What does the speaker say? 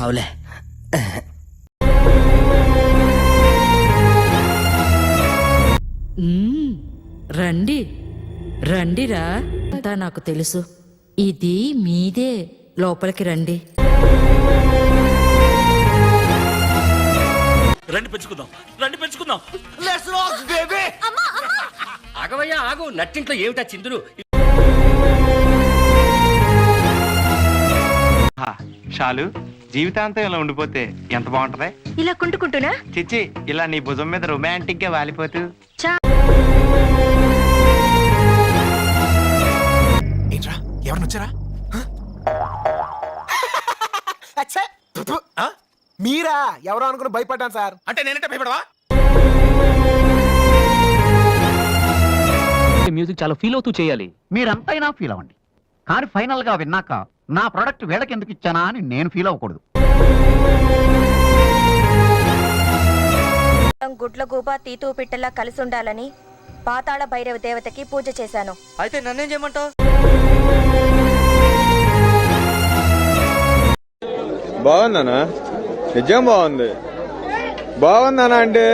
అవులే. రండి రండిరా, అంతా నాకు తెలుసు. ఇది మీదే, లోపలికి రండి. రండి పెంచుకుందాం, రండి పెంచుకుందాం. ఆగవయ్యా ఆగు, నట్టింట్లో ఏమిటా చిందులు? షాలు జీవితాంతం ఇలా ఉండిపోతే ఎంత బాగుంటది. ఇలా కుంటుకుంటున్నా చిచ్చి, ఇలా నీ భుజం మీద రొమాంటిక్ గా వాలిపోతూ. ఏంట్రా ఎవరిని వచ్చారా? మీరా? ఎవరో అనుకుని భయపడ్డాను సార్. అంటే నేనంటే భయపడవా? మ్యూజిక్ చాలా ఫీల్ అవుతూ చేయాలి. మీరంతైనా ఫీల్ అవ్వండి, కానీ ఫైనల్ గా విన్నాక నా ప్రోడక్ట్ వీళ్ళకి ఎందుకు ఇచ్చానా అని నేను ఫీల్ అవ్వకూడదు. గుడ్ల గూబ తీతూ పిట్టలా కలిసి ఉండాలని పాతాళ భైరవ దేవతకి పూజ చేశాను. అయితే నన్నేం చేయమంటావు? బాగుందనా? నిజం బాగుంది. బాగుందనా అంటే